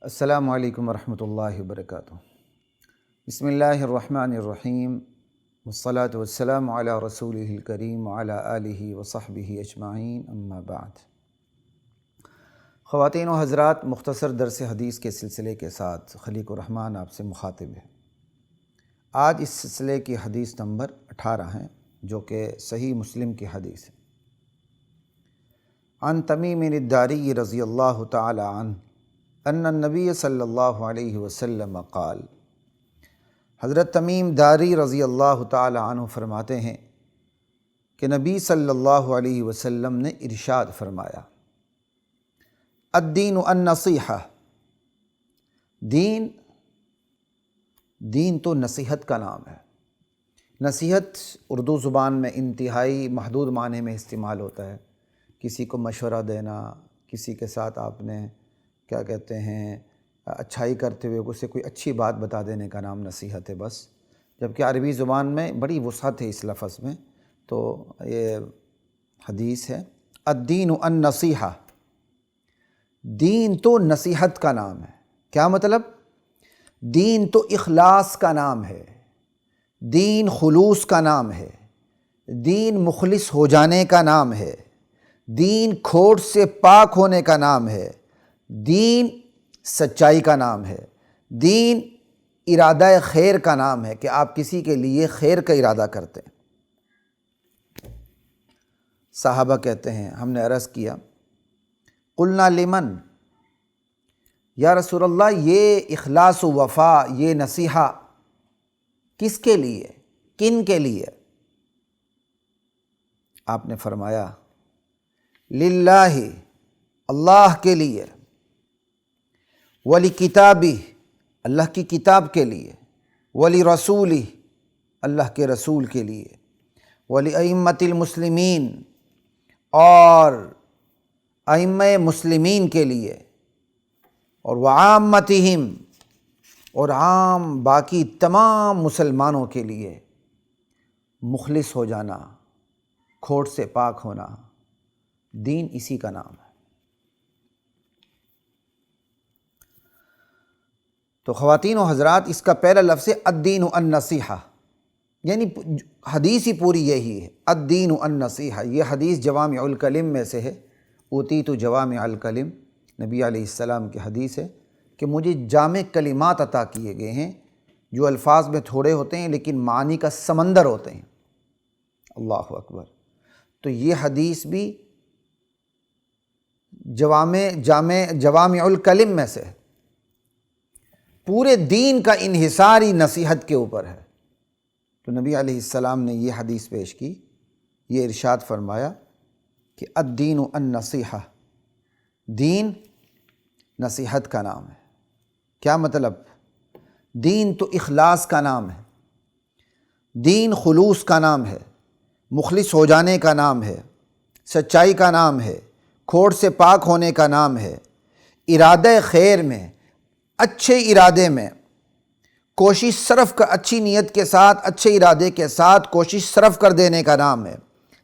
السلام علیکم ورحمۃ اللہ وبرکاتہ۔ بسم اللہ الرحمن الرحیم، والصلاة والسلام علی رسولہ الکریم وعلی آلہ وصحبہ اجمعین، اما بعد۔ خواتین و حضرات، مختصر درس حدیث کے سلسلے کے ساتھ خلیق الرحمن آپ سے مخاطب ہے۔ آج اس سلسلے کی حدیث نمبر 18 ہے، جو کہ صحیح مسلم کی حدیث ہے۔ عن تمیم الداری رضی اللہ تعالی عنہ ان النبی صلی اللہ علیہ وسلم قال، حضرت تمیم داری رضی اللہ تعالی عنہ فرماتے ہیں کہ نبی صلی اللہ علیہ وسلم نے ارشاد فرمایا، الدین النصیحہ، دین تو نصیحت کا نام ہے۔ نصیحت اردو زبان میں انتہائی محدود معنی میں استعمال ہوتا ہے۔ کسی کو مشورہ دینا، کسی کے ساتھ آپ نے کیا کہتے ہیں اچھائی کرتے ہوئے اسے کوئی اچھی بات بتا دینے کا نام نصیحت ہے بس، جبکہ عربی زبان میں بڑی وسعت ہے اس لفظ میں۔ تو یہ حدیث ہے، الدین النصیحہ، دین تو نصیحت کا نام ہے۔ کیا مطلب؟ دین تو اخلاص کا نام ہے، دین خلوص کا نام ہے، دین مخلص ہو جانے کا نام ہے، دین کھوٹ سے پاک ہونے کا نام ہے، دین سچائی کا نام ہے، دین ارادہ خیر کا نام ہے کہ آپ کسی کے لیے خیر کا ارادہ کرتے ہیں۔ صحابہ کہتے ہیں، ہم نے عرض کیا، قلنا لمن، یا رسول اللہ یہ اخلاص و وفا، یہ نصیحہ کس کے لیے، کن کے لیے؟ آپ نے فرمایا، للہ، اللہ کے لیے، ولی کتابی، اللہ کی کتاب کے لیے، ولی رسولی، اللہ کے رسول کے لیے، ولی ائمۃ المسلمین، اور ائمہ مسلمین کے لیے، اور وعامتہم، اور عام باقی تمام مسلمانوں کے لیے۔ مخلص ہو جانا، کھوٹ سے پاک ہونا، دین اسی کا نام ہے۔ تو خواتین و حضرات، اس کا پہلا لفظ ہے الدین النصیحہ، یعنی حدیث ہی پوری یہی ہے، الدین النصیحہ۔ یہ حدیث جوامع الکلم میں سے ہے، اوتیت جوامع الکلم، نبی علیہ السلام کی حدیث ہے کہ مجھے جامع کلمات عطا کیے گئے ہیں، جو الفاظ میں تھوڑے ہوتے ہیں لیکن معانی کا سمندر ہوتے ہیں۔ اللہ اکبر۔ تو یہ حدیث بھی جوامع الکلم میں سے ہے، پورے دین کا انحصار ہی نصیحت کے اوپر ہے۔ تو نبی علیہ السلام نے یہ حدیث پیش کی، یہ ارشاد فرمایا کہ الدین النصیحہ، دین نصیحت کا نام ہے۔ کیا مطلب؟ دین تو اخلاص کا نام ہے، دین خلوص کا نام ہے، مخلص ہو جانے کا نام ہے، سچائی کا نام ہے، کھوٹ سے پاک ہونے کا نام ہے، ارادہ خیر میں، اچھے ارادے میں کوشش صرف کا، اچھی نیت کے ساتھ، اچھے ارادے کے ساتھ کوشش صرف کر دینے کا نام ہے،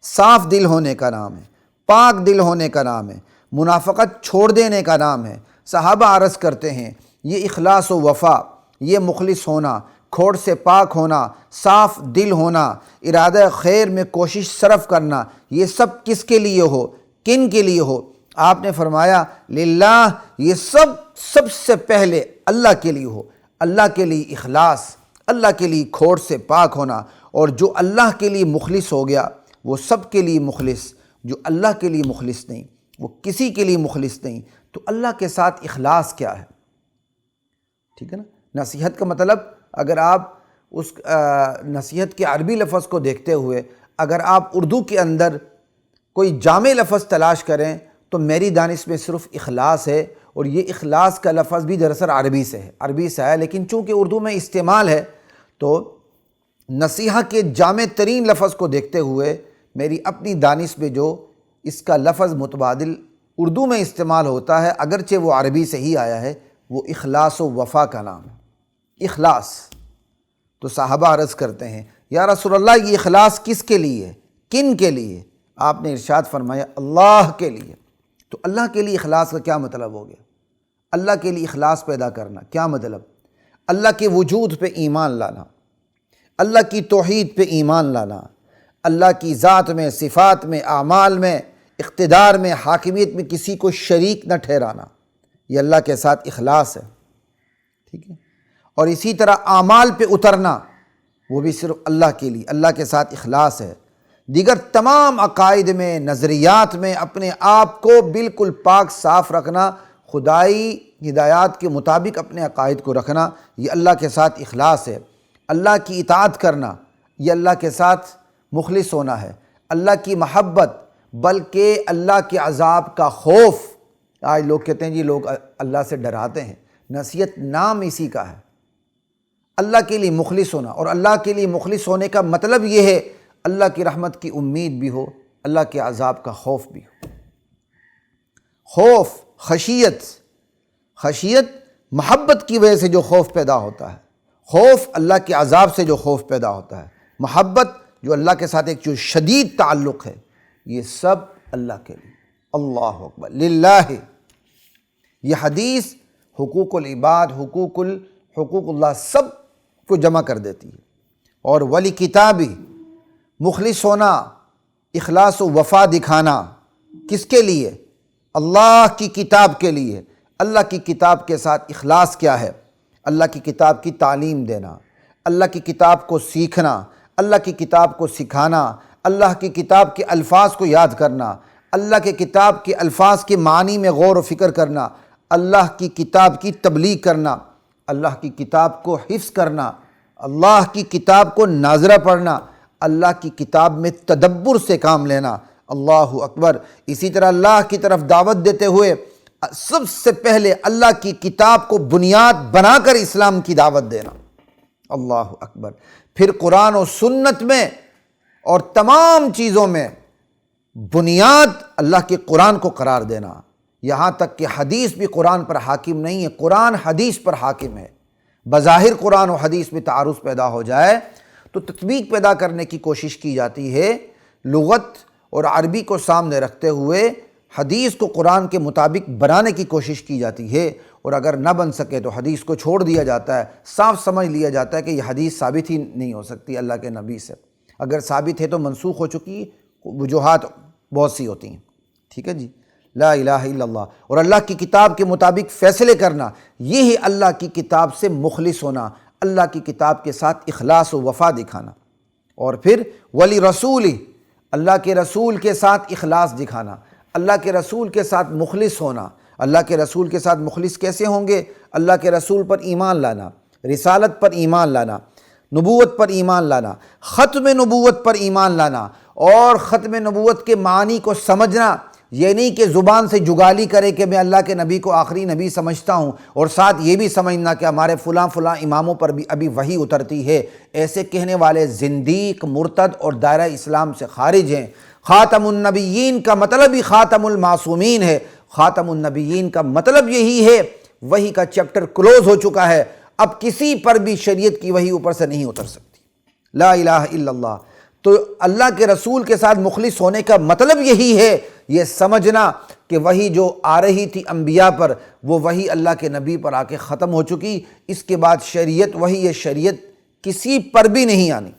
صاف دل ہونے کا نام ہے، پاک دل ہونے کا نام ہے، منافقت چھوڑ دینے کا نام ہے۔ صحابہ عرض کرتے ہیں، یہ اخلاص و وفا، یہ مخلص ہونا، کھوٹ سے پاک ہونا، صاف دل ہونا، ارادہ خیر میں کوشش صرف کرنا، یہ سب کس کے لیے ہو، کن کے لیے ہو؟ آپ نے فرمایا، للہ، یہ سب سے پہلے اللہ کے لیے ہو۔ اللہ کے لیے اخلاص، اللہ کے لیے کھوٹ سے پاک ہونا، اور جو اللہ کے لیے مخلص ہو گیا وہ سب کے لیے مخلص، جو اللہ کے لیے مخلص نہیں وہ کسی کے لیے مخلص نہیں۔ تو اللہ کے ساتھ اخلاص کیا ہے؟ ٹھیک ہے نا؟ نصیحت کا مطلب، اگر آپ اس نصیحت کے عربی لفظ کو دیکھتے ہوئے اگر آپ اردو کے اندر کوئی جامع لفظ تلاش کریں تو میری دانش میں صرف اخلاص ہے، اور یہ اخلاص کا لفظ بھی دراصل عربی سے ہے، لیکن چونکہ اردو میں استعمال ہے تو نصیحہ کے جامع ترین لفظ کو دیکھتے ہوئے میری اپنی دانش میں جو اس کا لفظ متبادل اردو میں استعمال ہوتا ہے، اگرچہ وہ عربی سے ہی آیا ہے، وہ اخلاص و وفا کا نام ہے، اخلاص۔ تو صحابہ عرض کرتے ہیں، یا رسول اللہ یہ اخلاص کس کے لیے، کن کے لیے؟ آپ نے ارشاد فرمایا، اللہ کے لیے۔ تو اللہ کے لیے اخلاص کا کیا مطلب ہو گیا؟ اللہ کے لیے اخلاص پیدا کرنا کیا مطلب؟ اللہ کے وجود پہ ایمان لانا، اللہ کی توحید پہ ایمان لانا، اللہ کی ذات میں، صفات میں، اعمال میں، اقتدار میں، حاکمیت میں کسی کو شریک نہ ٹھہرانا، یہ اللہ کے ساتھ اخلاص ہے، ٹھیک ہے۔ اور اسی طرح اعمال پہ اترنا، وہ بھی صرف اللہ کے لیے، اللہ کے ساتھ اخلاص ہے۔ دیگر تمام عقائد میں، نظریات میں اپنے آپ کو بالکل پاک صاف رکھنا، خدائی ہدایات کے مطابق اپنے عقائد کو رکھنا، یہ اللہ کے ساتھ اخلاص ہے۔ اللہ کی اطاعت کرنا، یہ اللہ کے ساتھ مخلص ہونا ہے۔ اللہ کی محبت بلکہ اللہ کے عذاب کا خوف۔ آج لوگ کہتے ہیں جی لوگ اللہ سے ڈراتے ہیں، نصیحت نام اسی کا ہے، اللہ کے لیے مخلص ہونا۔ اور اللہ کے لیے مخلص ہونے کا مطلب یہ ہے اللہ کی رحمت کی امید بھی ہو، اللہ کے عذاب کا خوف بھی ہو۔ خوف، خشیت محبت کی وجہ سے جو خوف پیدا ہوتا ہے، خوف اللہ کے عذاب سے جو خوف پیدا ہوتا ہے، محبت جو اللہ کے ساتھ ایک جو شدید تعلق ہے، یہ سب اللہ کے لیے۔ اللہ اکبر، للہ۔ یہ حدیث حقوق العباد، حقوق اللہ سب کو جمع کر دیتی ہے۔ اور ولی کتابی، مخلص ہونا، اخلاص و وفا دکھانا، کس کے لیے؟ اللہ کی کتاب کے لیے۔ اللہ کی کتاب کے ساتھ اخلاص کیا ہے؟ اللہ کی کتاب کی تعلیم دینا، اللہ کی کتاب کو سیکھنا، اللہ کی کتاب کو سکھانا، اللہ کی کتاب کے الفاظ کو یاد کرنا، اللہ کے کتاب کے الفاظ کے معنی میں غور و فکر کرنا، اللہ کی کتاب کی تبلیغ کرنا، اللہ کی کتاب کو حفظ کرنا، اللہ کی کتاب کو ناظرہ پڑھنا، اللہ کی کتاب میں تدبر سے کام لینا۔ اللہ اکبر۔ اسی طرح اللہ کی طرف دعوت دیتے ہوئے سب سے پہلے اللہ کی کتاب کو بنیاد بنا کر اسلام کی دعوت دینا۔ اللہ اکبر۔ پھر قرآن و سنت میں اور تمام چیزوں میں بنیاد اللہ کے قرآن کو قرار دینا، یہاں تک کہ حدیث بھی قرآن پر حاکم نہیں ہے، قرآن حدیث پر حاکم ہے۔ بظاہر قرآن و حدیث میں تعارض پیدا ہو جائے تو تطبیق پیدا کرنے کی کوشش کی جاتی ہے، لغت اور عربی کو سامنے رکھتے ہوئے حدیث کو قرآن کے مطابق بنانے کی کوشش کی جاتی ہے، اور اگر نہ بن سکے تو حدیث کو چھوڑ دیا جاتا ہے، صاف سمجھ لیا جاتا ہے کہ یہ حدیث ثابت ہی نہیں ہو سکتی اللہ کے نبی سے، اگر ثابت ہے تو منسوخ ہو چکی، وجوہات بہت سی ہوتی ہیں، ٹھیک ہے جی۔ لا الہ الا اللہ۔ اور اللہ کی کتاب کے مطابق فیصلے کرنا، یہ ہے اللہ کی کتاب سے مخلص ہونا، اللہ کی کتاب کے ساتھ اخلاص و وفا دکھانا۔ اور پھر ولی رسول، اللہ کے رسول کے ساتھ اخلاص دکھانا، اللہ کے رسول کے ساتھ مخلص ہونا۔ اللہ کے رسول کے ساتھ مخلص کیسے ہوں گے؟ اللہ کے رسول پر ایمان لانا، رسالت پر ایمان لانا، نبوت پر ایمان لانا، ختم نبوت پر ایمان لانا، اور ختم نبوت کے معنی کو سمجھنا، یہ نہیں کہ زبان سے جگالی کرے کہ میں اللہ کے نبی کو آخری نبی سمجھتا ہوں، اور ساتھ یہ بھی سمجھنا کہ ہمارے فلاں اماموں پر بھی ابھی وحی اترتی ہے۔ ایسے کہنے والے زندیق، مرتد اور دائرہ اسلام سے خارج ہیں۔ خاتم النبیین کا مطلب ہی خاتم المعصومین ہے، خاتم النبیین کا مطلب یہی ہے، وحی کا چیپٹر کلوز ہو چکا ہے، اب کسی پر بھی شریعت کی وحی اوپر سے نہیں اتر سکتی۔ لا الہ الا اللہ۔ تو اللہ کے رسول کے ساتھ مخلص ہونے کا مطلب یہی ہے، یہ سمجھنا کہ وحی جو آ رہی تھی انبیاء پر، وہ وحی اللہ کے نبی پر آ کے ختم ہو چکی، اس کے بعد شریعت وحی یہ شریعت کسی پر بھی نہیں آنی۔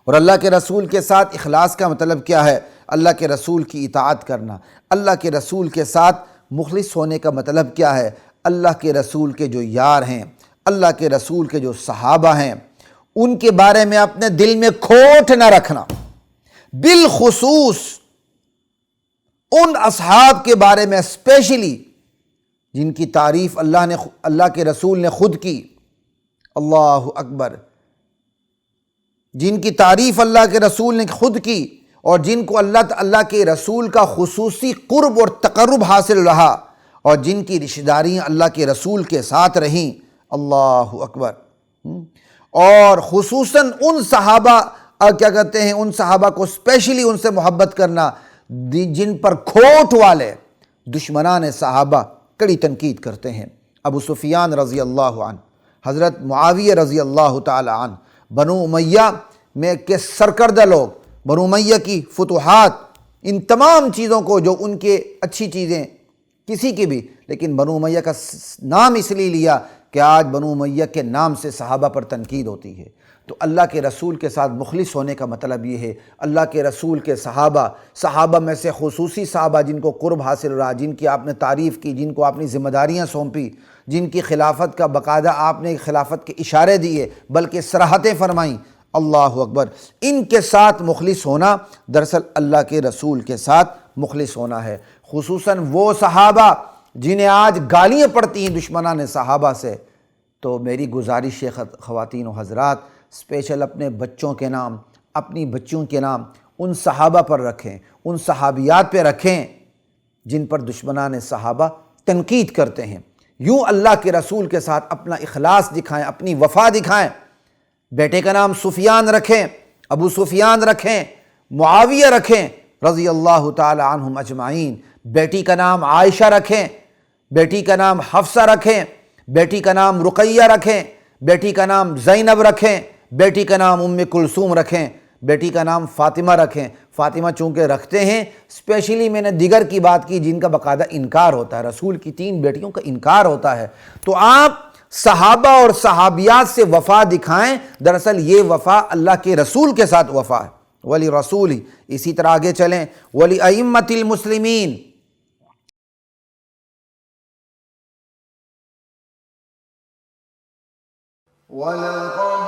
اور اللہ کے رسول کے ساتھ اخلاص کا مطلب کیا ہے؟ اللہ کے رسول کی اطاعت کرنا۔ اللہ کے رسول کے ساتھ مخلص ہونے کا مطلب کیا ہے؟ اللہ کے رسول کے جو یار ہیں، اللہ کے رسول کے جو صحابہ ہیں، ان کے بارے میں اپنے دل میں کھوٹ نہ رکھنا، بالخصوص ان اصحاب کے بارے میں اسپیشلی جن کی تعریف اللہ کے رسول نے خود کی۔ اللہ اکبر۔ جن کی تعریف اللہ کے رسول نے خود کی، اور جن کو اللہ کے رسول کا خصوصی قرب اور تقرب حاصل رہا، اور جن کی رشتہ داریاں اللہ کے رسول کے ساتھ رہیں۔ اللہ اکبر۔ اور خصوصاً ان صحابہ ان صحابہ کو اسپیشلی ان سے محبت کرنا جن پر کھوٹ والے دشمنان صحابہ کڑی تنقید کرتے ہیں۔ ابو سفیان رضی اللہ عنہ، حضرت معاویہ رضی اللہ تعالی عنہ، بنو امیہ میں کے سرکردہ لوگ، بنو امیہ کی فتوحات، ان تمام چیزوں کو جو ان کے اچھی چیزیں کسی کی بھی، لیکن بنو امیہ کا نام اس لیے لیا کہ آج بنو امیہ کے نام سے صحابہ پر تنقید ہوتی ہے۔ تو اللہ کے رسول کے ساتھ مخلص ہونے کا مطلب یہ ہے اللہ کے رسول کے صحابہ میں سے خصوصی صحابہ جن کو قرب حاصل رہا، جن کی آپ نے تعریف کی، جن کو آپ نے ذمہ داریاں سونپی، جن کی خلافت کا باقاعدہ آپ نے خلافت کے اشارے دیے بلکہ صراحتیں فرمائیں، اللہ اکبر، ان کے ساتھ مخلص ہونا دراصل اللہ کے رسول کے ساتھ مخلص ہونا ہے۔ خصوصاً وہ صحابہ جنہیں آج گالیاں پڑتی ہیں دشمنان صحابہ سے، تو میری گزارش ہے خواتین و حضرات، اسپیشل اپنے بچوں کے نام، اپنی بچیوں کے نام ان صحابہ پر رکھیں، ان صحابیات پہ رکھیں جن پر دشمنان صحابہ تنقید کرتے ہیں۔ یوں اللہ کے رسول کے ساتھ اپنا اخلاص دکھائیں، اپنی وفا دکھائیں۔ بیٹے کا نام سفیان رکھیں، ابو سفیان رکھیں، معاویہ رکھیں رضی اللہ تعالی عنہم اجمعین، بیٹی کا نام عائشہ رکھیں، بیٹی کا نام حفصہ رکھیں، بیٹی کا نام رقیہ رکھیں، بیٹی کا نام زینب رکھیں، بیٹی کا نام ام کلثوم رکھیں، بیٹی کا نام فاطمہ رکھیں۔ فاطمہ چونکہ رکھتے ہیں، اسپیشلی میں نے دیگر کی بات کی جن کا باقاعدہ انکار ہوتا ہے، رسول کی 3 بیٹیوں کا انکار ہوتا ہے، تو آپ صحابہ اور صحابیات سے وفا دکھائیں۔ دراصل یہ وفا اللہ کے رسول کے ساتھ وفا ہے، ولی رسول ہی۔ اسی طرح آگے چلیں، ولی ائمۃ المسلمین، وَلَقَدْ